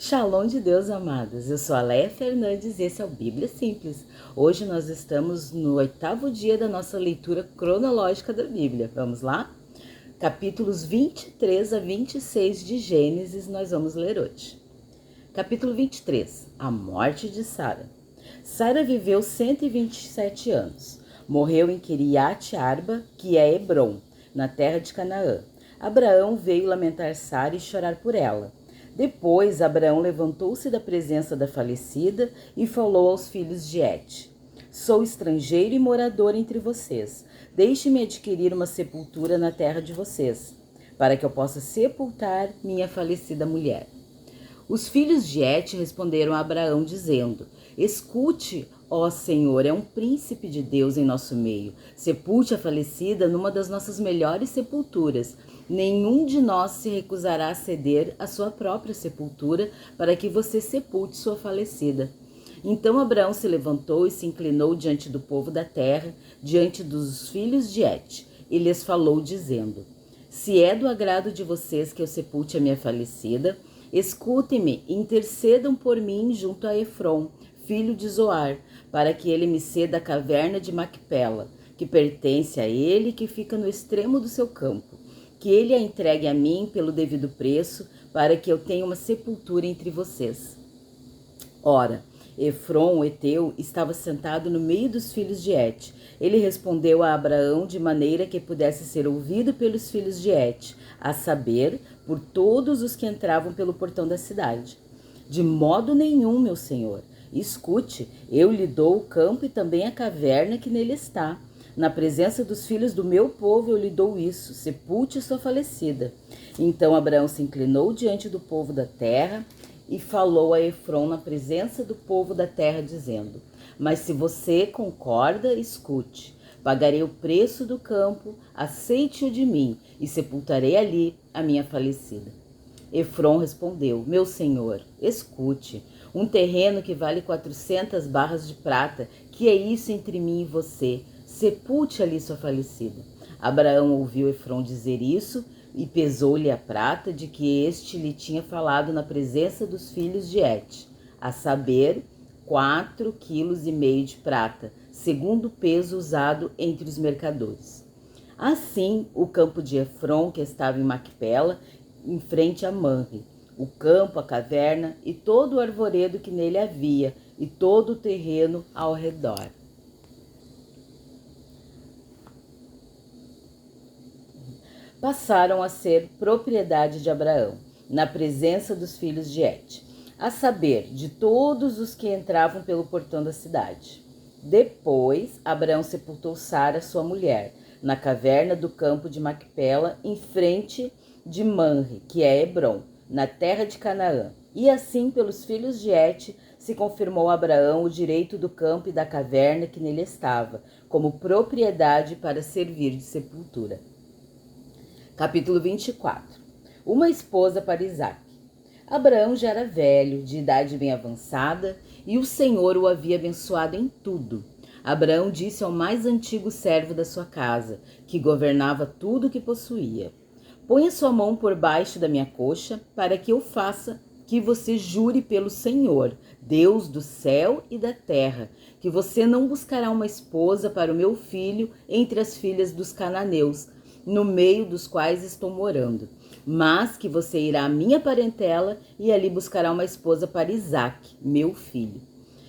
Shalom de Deus, amados. Eu sou a Leia Fernandes e esse é o Bíblia Simples. Hoje nós estamos no 8º dia da nossa leitura cronológica da Bíblia. Vamos lá? Capítulos 23 a 26 de Gênesis nós vamos ler hoje. Capítulo 23. A morte de Sara. Sara viveu 127 anos. Morreu em Quiriat Arba, que é Hebron, na terra de Canaã. Abraão veio lamentar Sara e chorar por ela. Depois, Abraão levantou-se da presença da falecida e falou aos filhos de Et: Sou estrangeiro e morador entre vocês. Deixe-me adquirir uma sepultura na terra de vocês, para que eu possa sepultar minha falecida mulher. Os filhos de Et responderam a Abraão, dizendo: Escute, ó Senhor, é um príncipe de Deus em nosso meio. Sepulte a falecida numa das nossas melhores sepulturas. Nenhum de nós se recusará a ceder a sua própria sepultura para que você sepulte sua falecida. Então Abraão se levantou e se inclinou diante do povo da terra, diante dos filhos de Et, e lhes falou, dizendo: Se é do agrado de vocês que eu sepulte a minha falecida, escutem-me e intercedam por mim junto a Efron, filho de Zoar, para que ele me ceda a caverna de Macpela, que pertence a ele e que fica no extremo do seu campo. Que ele a entregue a mim pelo devido preço, para que eu tenha uma sepultura entre vocês. Ora, Efron, o heteu, estava sentado no meio dos filhos de Et. Ele respondeu a Abraão de maneira que pudesse ser ouvido pelos filhos de Et, a saber, por todos os que entravam pelo portão da cidade. De modo nenhum, meu senhor. Escute, eu lhe dou o campo e também a caverna que nele está. Na presença dos filhos do meu povo eu lhe dou isso, sepulte sua falecida. Então Abraão se inclinou diante do povo da terra e falou a Efron na presença do povo da terra, dizendo: Mas se você concorda, escute. Pagarei o preço do campo, aceite-o de mim, e sepultarei ali a minha falecida. Efron respondeu: Meu senhor, escute. Um terreno que vale 400 barras de prata, que é isso entre mim e você? Sepulte ali sua falecida. Abraão ouviu Efron dizer isso e pesou-lhe a prata de que este lhe tinha falado na presença dos filhos de Et, a saber, 4,5 quilos de prata, segundo o peso usado entre os mercadores. Assim, o campo de Efron, que estava em Macpela, em frente a Manre, o campo, a caverna e todo o arvoredo que nele havia, e todo o terreno ao redor. Passaram a ser propriedade de Abraão, na presença dos filhos de Et, a saber, de todos os que entravam pelo portão da cidade. Depois, Abraão sepultou Sara, sua mulher, na caverna do campo de Macpela, em frente de Manre, que é Hebron, na terra de Canaã. E assim, pelos filhos de Et, se confirmou a Abraão o direito do campo e da caverna que nele estava, como propriedade para servir de sepultura. Capítulo 24. Uma esposa para Isaque. Abraão já era velho, de idade bem avançada, e o Senhor o havia abençoado em tudo. Abraão disse ao mais antigo servo da sua casa, que governava tudo o que possuía: Ponha sua mão por baixo da minha coxa, para que eu faça que você jure pelo Senhor, Deus do céu e da terra, que você não buscará uma esposa para o meu filho entre as filhas dos cananeus, no meio dos quais estou morando, mas que você irá à minha parentela e ali buscará uma esposa para Isaque, meu filho.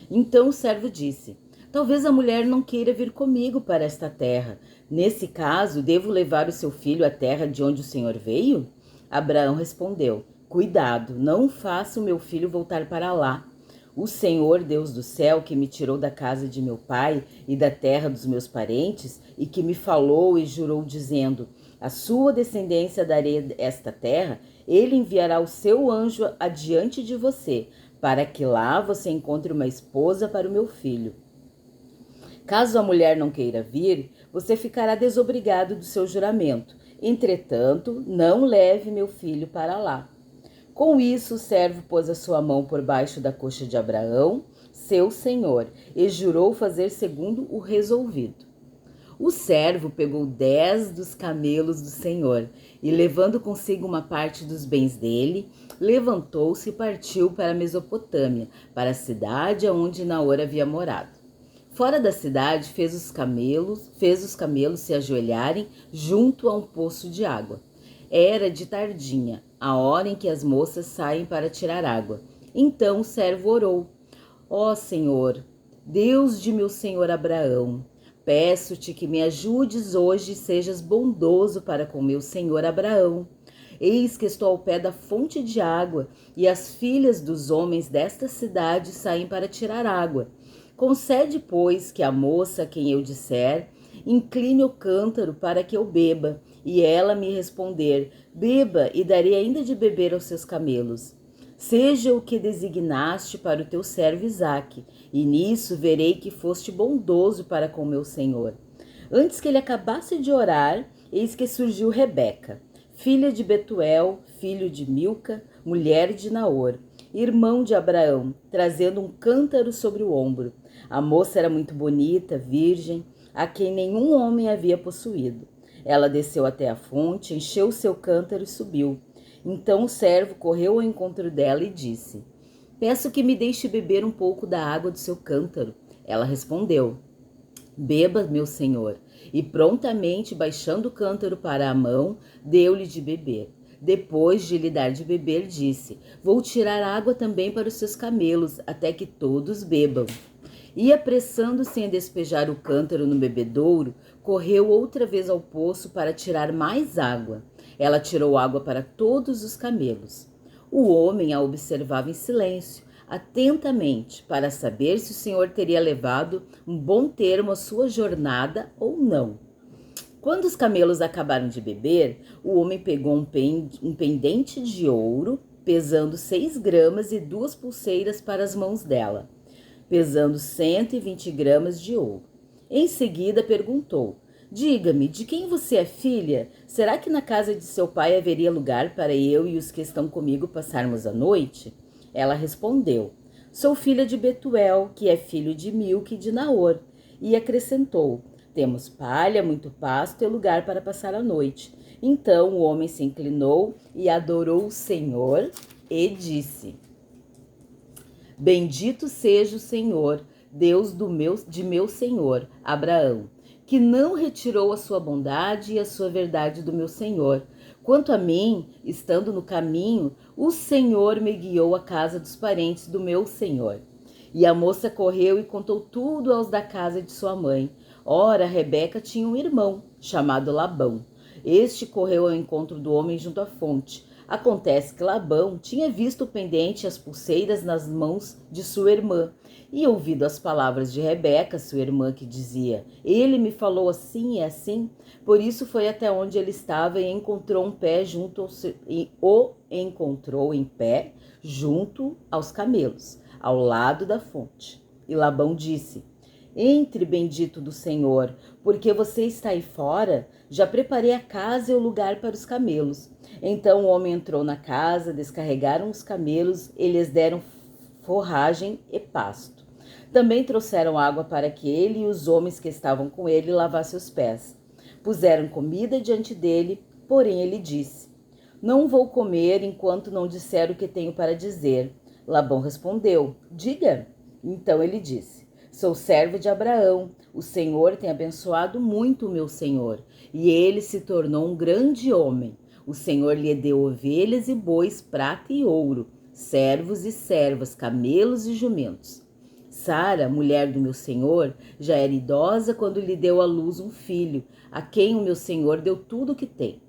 Então o servo disse: Talvez a mulher não queira vir comigo para esta terra. Nesse caso, devo levar o seu filho à terra de onde o Senhor veio? Abraão respondeu: Cuidado, não faça o meu filho voltar para lá. O Senhor, Deus do céu, que me tirou da casa de meu pai e da terra dos meus parentes, e que me falou e jurou, dizendo: A sua descendência darei esta terra, ele enviará o seu anjo adiante de você, para que lá você encontre uma esposa para o meu filho. Caso a mulher não queira vir, você ficará desobrigado do seu juramento. Entretanto, não leve meu filho para lá. Com isso, o servo pôs a sua mão por baixo da coxa de Abraão, seu senhor, e jurou fazer segundo o resolvido. O servo pegou 10 dos camelos do senhor e, levando consigo uma parte dos bens dele, levantou-se e partiu para a Mesopotâmia, para a cidade onde Naor havia morado. Fora da cidade, fez os camelos se ajoelharem junto a um poço de água. Era de tardinha, a hora em que as moças saem para tirar água. Então o servo orou: Ó Senhor, Deus de meu senhor Abraão, peço-te que me ajudes hoje e sejas bondoso para com meu senhor Abraão. Eis que estou ao pé da fonte de água, e as filhas dos homens desta cidade saem para tirar água. Concede, pois, que a moça a quem eu disser, incline o cântaro para que eu beba, e ela me responder, beba, e darei ainda de beber aos seus camelos. Seja o que designaste para o teu servo Isaque, e nisso verei que foste bondoso para com meu senhor. Antes que ele acabasse de orar, eis que surgiu Rebeca, filha de Betuel, filho de Milca, mulher de Naor, irmão de Abraão, trazendo um cântaro sobre o ombro. A moça era muito bonita, virgem, a quem nenhum homem havia possuído. Ela desceu até a fonte, encheu seu cântaro e subiu. Então o servo correu ao encontro dela e disse: Peço que me deixe beber um pouco da água do seu cântaro. Ela respondeu: Beba, meu senhor. E prontamente, baixando o cântaro para a mão, deu-lhe de beber. Depois de lhe dar de beber, disse: Vou tirar água também para os seus camelos, até que todos bebam. E, apressando-se em despejar o cântaro no bebedouro, correu outra vez ao poço para tirar mais água. Ela tirou água para todos os camelos. O homem a observava em silêncio, atentamente, para saber se o senhor teria levado um bom termo à sua jornada ou não. Quando os camelos acabaram de beber, o homem pegou um pendente de ouro, pesando 6 gramas, e 2 pulseiras para as mãos dela, pesando 120 gramas de ouro. Em seguida perguntou: Diga-me, de quem você é filha? Será que na casa de seu pai haveria lugar para eu e os que estão comigo passarmos a noite? Ela respondeu: Sou filha de Betuel, que é filho de Milca e de Naor. E acrescentou: Temos palha, muito pasto e lugar para passar a noite. Então o homem se inclinou e adorou o Senhor e disse: Bendito seja o Senhor, Deus de meu senhor, Abraão, que não retirou a sua bondade e a sua verdade do meu senhor. Quanto a mim, estando no caminho, o Senhor me guiou à casa dos parentes do meu senhor. E a moça correu e contou tudo aos da casa de sua mãe. Ora, Rebeca tinha um irmão, chamado Labão. Este correu ao encontro do homem junto à fonte. Acontece que Labão tinha visto o pendente e as pulseiras nas mãos de sua irmã, e ouvido as palavras de Rebeca, sua irmã, que dizia: Ele me falou assim e assim. Por isso foi até onde ele estava e encontrou o encontrou em pé junto aos camelos, ao lado da fonte. E Labão disse: Entre, bendito do Senhor, porque você está aí fora. Já preparei a casa e o lugar para os camelos. Então o homem entrou na casa, descarregaram os camelos e lhes deram forragem e pasto. Também trouxeram água para que ele e os homens que estavam com ele lavassem os pés. Puseram comida diante dele, porém ele disse: Não vou comer enquanto não disser o que tenho para dizer. Labão respondeu: Diga. Então ele disse: Sou servo de Abraão. O Senhor tem abençoado muito o meu senhor, e ele se tornou um grande homem. O Senhor lhe deu ovelhas e bois, prata e ouro, servos e servas, camelos e jumentos. Sara, mulher do meu senhor, já era idosa quando lhe deu à luz um filho, a quem o meu senhor deu tudo o que tem.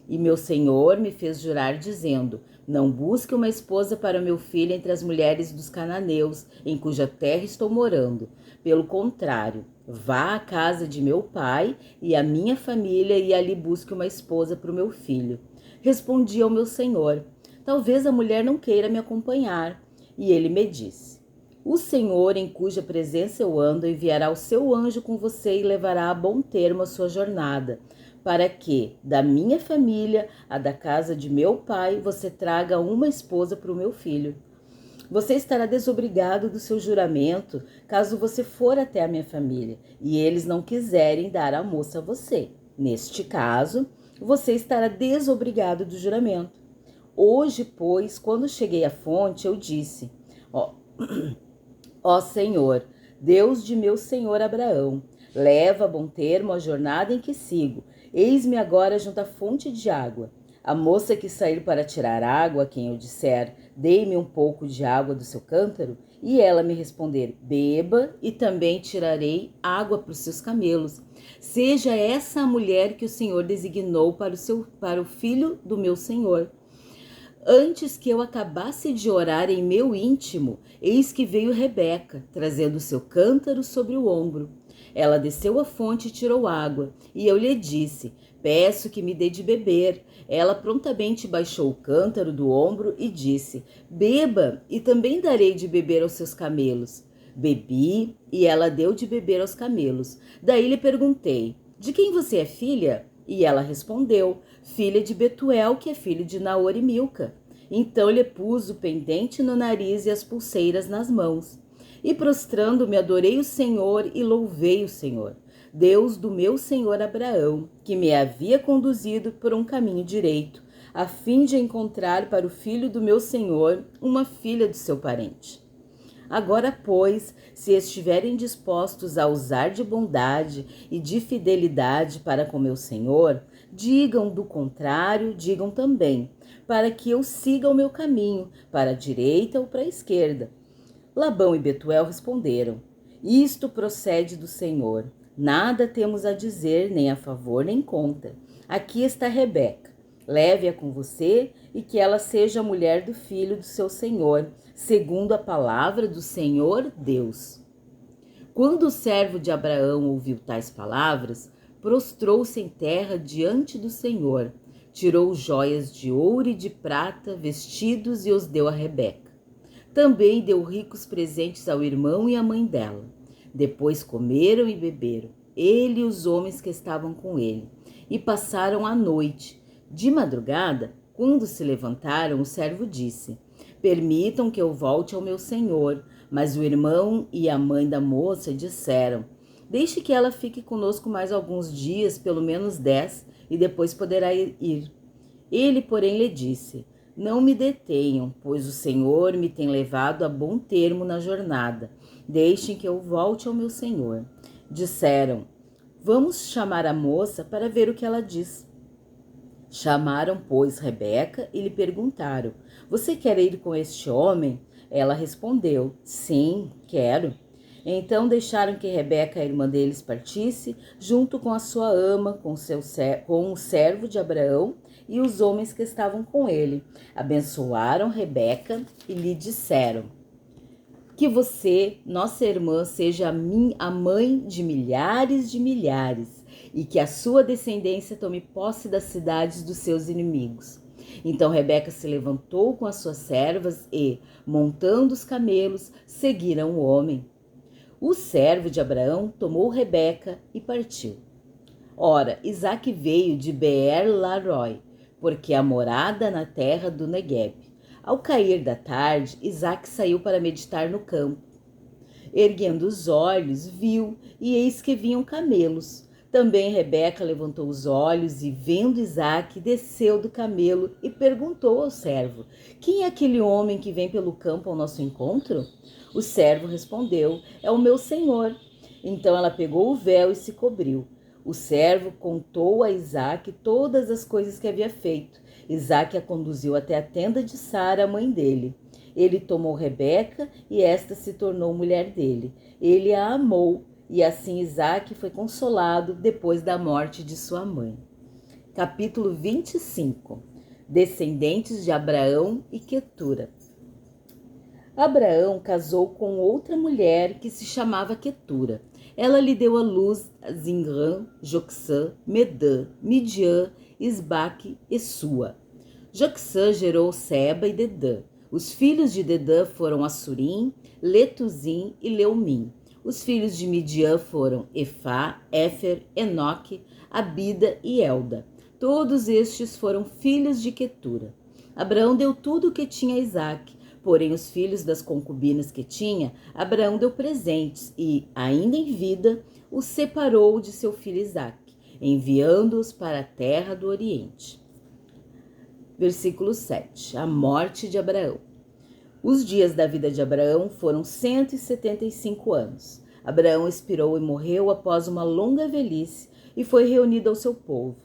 E meu senhor me fez jurar, dizendo: Não busque uma esposa para meu filho entre as mulheres dos cananeus, em cuja terra estou morando. Pelo contrário, vá à casa de meu pai e à minha família e ali busque uma esposa para o meu filho. Respondi ao meu senhor: Talvez a mulher não queira me acompanhar. E ele me disse: O Senhor, em cuja presença eu ando, enviará o seu anjo com você e levará a bom termo a sua jornada, para que, da minha família, a da casa de meu pai, você traga uma esposa para o meu filho. Você estará desobrigado do seu juramento caso você for até a minha família e eles não quiserem dar a moça a você. Neste caso, você estará desobrigado do juramento. Hoje, pois, quando cheguei à fonte, eu disse: Ó Senhor, Deus de meu senhor Abraão, leva a bom termo a jornada em que sigo. Eis-me agora junto à fonte de água. A moça que sair para tirar água, a quem eu disser, dei-me um pouco de água do seu cântaro, e ela me responder, beba, e também tirarei água para os seus camelos. Seja essa a mulher que o Senhor designou para o filho do meu senhor. Antes que eu acabasse de orar em meu íntimo, eis que veio Rebeca, trazendo seu cântaro sobre o ombro. Ela desceu à fonte e tirou água, e eu lhe disse, peço que me dê de beber. Ela prontamente baixou o cântaro do ombro e disse, beba, e também darei de beber aos seus camelos. Bebi, e ela deu de beber aos camelos. Daí lhe perguntei, de quem você é filha? E ela respondeu, filha de Betuel, que é filho de Naor e Milca. Então lhe pus o pendente no nariz e as pulseiras nas mãos. E prostrando-me adorei o Senhor e louvei o Senhor, Deus do meu senhor Abraão, que me havia conduzido por um caminho direito, a fim de encontrar para o filho do meu senhor uma filha do seu parente. Agora, pois, se estiverem dispostos a usar de bondade e de fidelidade para com meu senhor, digam do contrário, digam também, para que eu siga o meu caminho, para a direita ou para a esquerda. Labão e Betuel responderam, isto procede do Senhor, nada temos a dizer, nem a favor nem contra. Aqui está Rebeca, leve-a com você e que ela seja a mulher do filho do seu senhor, segundo a palavra do Senhor Deus. Quando o servo de Abraão ouviu tais palavras, prostrou-se em terra diante do Senhor, tirou joias de ouro e de prata, vestidos e os deu a Rebeca. Também deu ricos presentes ao irmão e à mãe dela. Depois comeram e beberam, ele e os homens que estavam com ele, e passaram a noite. De madrugada, quando se levantaram, o servo disse, permitam que eu volte ao meu senhor. Mas o irmão e a mãe da moça disseram, deixe que ela fique conosco mais alguns dias, pelo menos 10, e depois poderá ir. Ele, porém, lhe disse, não me detenham, pois o Senhor me tem levado a bom termo na jornada. Deixem que eu volte ao meu senhor. Disseram, vamos chamar a moça para ver o que ela diz. Chamaram, pois, Rebeca e lhe perguntaram, você quer ir com este homem? Ela respondeu, sim, quero. Então deixaram que Rebeca, a irmã deles, partisse, junto com a sua ama, com o servo de Abraão e os homens que estavam com ele. Abençoaram Rebeca e lhe disseram, que você, nossa irmã, seja a mãe de milhares, e que a sua descendência tome posse das cidades dos seus inimigos. Então Rebeca se levantou com as suas servas e, montando os camelos, seguiram o homem. O servo de Abraão tomou Rebeca e partiu. Ora, Isaque veio de Beer-Larói, porque a morada na terra do Negueb. Ao cair da tarde, Isaque saiu para meditar no campo. Erguendo os olhos, viu, e eis que vinham camelos. Também Rebeca levantou os olhos e, vendo Isaque, desceu do camelo e perguntou ao servo, quem é aquele homem que vem pelo campo ao nosso encontro? O servo respondeu, é o meu senhor. Então ela pegou o véu e se cobriu. O servo contou a Isaque todas as coisas que havia feito. Isaque a conduziu até a tenda de Sara, a mãe dele. Ele tomou Rebeca e esta se tornou mulher dele. Ele a amou e assim Isaque foi consolado depois da morte de sua mãe. Capítulo 25. Descendentes de Abraão e Quetura. Abraão casou com outra mulher que se chamava Quetura. Ela lhe deu à luz Zinrã, Joxã, Medã, Midian, Isbaque e Sua. Joxã gerou Seba e Dedã. Os filhos de Dedã foram Assurim, Letuzim e Leumim. Os filhos de Midian foram Efá, Éfer, Enoque, Abida e Elda. Todos estes foram filhos de Quetura. Abraão deu tudo o que tinha a Isaque, Porém, os filhos das concubinas que tinha, Abraão deu presentes e, ainda em vida, os separou de seu filho Isaque, enviando-os para a terra do Oriente. Versículo 7. A morte de Abraão. Os dias da vida de Abraão foram 175 anos. Abraão expirou e morreu após uma longa velhice e foi reunido ao seu povo.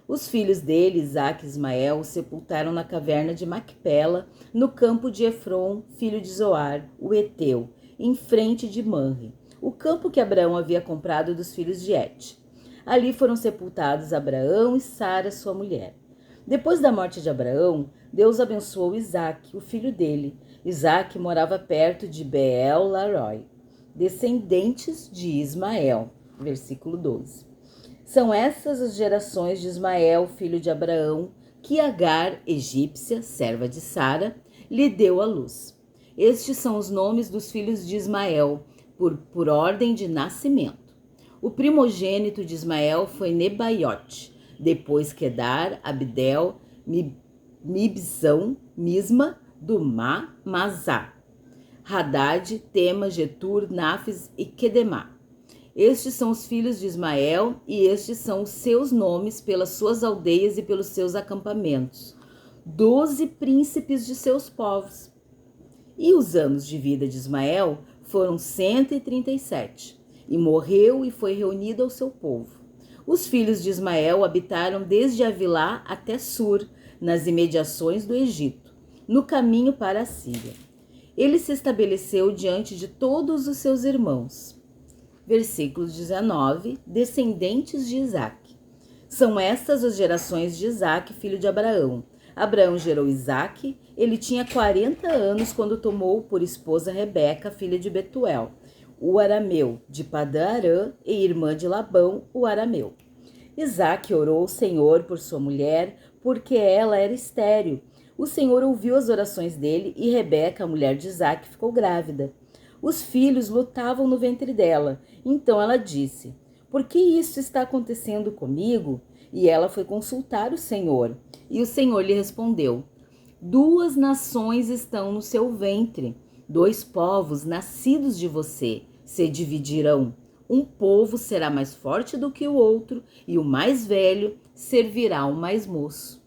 Os filhos dele, Isaque e Ismael, o sepultaram na caverna de Macpela, no campo de Efron, filho de Zoar, o Heteu, em frente de Manre, o campo que Abraão havia comprado dos filhos de Et. Ali foram sepultados Abraão e Sara, sua mulher. Depois da morte de Abraão, Deus abençoou Isaque, o filho dele. Isaque morava perto de Beel-Laroi, descendentes de Ismael. Versículo 12. São essas as gerações de Ismael, filho de Abraão, que Agar, egípcia, serva de Sara, lhe deu à luz. Estes são os nomes dos filhos de Ismael, por ordem de nascimento. O primogênito de Ismael foi Nebaiote, depois Quedar, Abdel, Mibzão, Misma, Dumá, Mazá, Hadad, Tema, Getur, Nafis e Quedemá. Estes são os filhos de Ismael, e estes são os seus nomes pelas suas aldeias e pelos seus acampamentos. 12 príncipes de seus povos. E os anos de vida de Ismael foram 137, e morreu e foi reunido ao seu povo. Os filhos de Ismael habitaram desde Avilá até Sur, nas imediações do Egito, no caminho para a Síria. Ele se estabeleceu diante de todos os seus irmãos. Versículo 19, descendentes de Isaque. São estas as gerações de Isaque, filho de Abraão. Abraão gerou Isaque, ele tinha 40 anos quando tomou por esposa Rebeca, filha de Betuel, o arameu, de Padã-Arã, e irmã de Labão, o arameu. Isaque orou ao Senhor por sua mulher, porque ela era estéril. O Senhor ouviu as orações dele e Rebeca, a mulher de Isaque, ficou grávida. Os filhos lutavam no ventre dela. Então ela disse: por que isso está acontecendo comigo? E ela foi consultar o Senhor. E o Senhor lhe respondeu: 2 nações estão no seu ventre, 2 povos nascidos de você se dividirão. Um povo será mais forte do que o outro, e o mais velho servirá ao mais moço.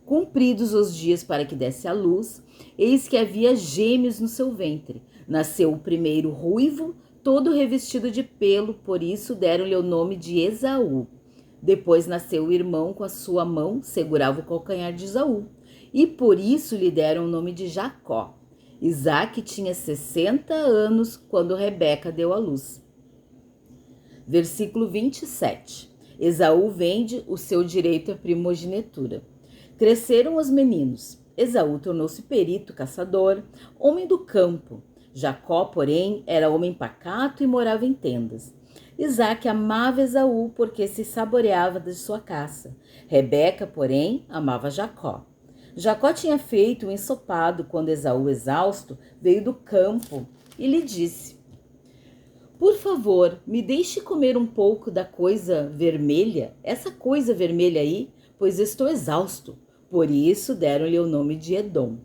Cumpridos os dias para que desse à luz, eis que havia gêmeos no seu ventre. Nasceu o primeiro ruivo, todo revestido de pelo, por isso deram-lhe o nome de Esaú. Depois nasceu o irmão, com a sua mão segurava o calcanhar de Esaú, e por isso lhe deram o nome de Jacó. Isaque tinha 60 anos quando Rebeca deu à luz. Versículo 27. Esaú vende o seu direito à primogenitura. Cresceram os meninos. Esaú tornou-se perito, caçador, homem do campo. Jacó, porém, era homem pacato e morava em tendas. Isaque amava Esaú porque se saboreava de sua caça. Rebeca, porém, amava Jacó. Jacó tinha feito um ensopado quando Esaú, exausto, veio do campo e lhe disse: por favor, me deixe comer um pouco da coisa vermelha, essa coisa vermelha aí, pois estou exausto. Por isso deram-lhe o nome de Edom.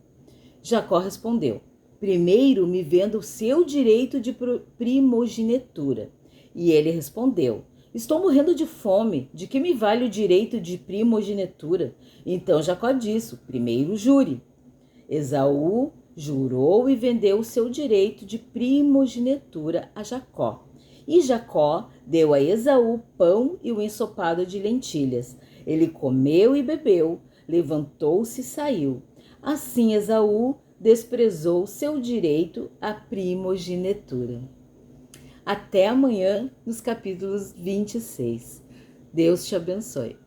Jacó respondeu: primeiro me venda o seu direito de primogenitura. E ele respondeu: estou morrendo de fome, de que me vale o direito de primogenitura? Então Jacó disse: primeiro jure. Esaú jurou e vendeu o seu direito de primogenitura a Jacó. E Jacó deu a Esaú pão e o ensopado de lentilhas. Ele comeu e bebeu, levantou-se e saiu. Assim Esaú desprezou seu direito à primogenitura. Até amanhã, nos capítulos 26. Deus te abençoe.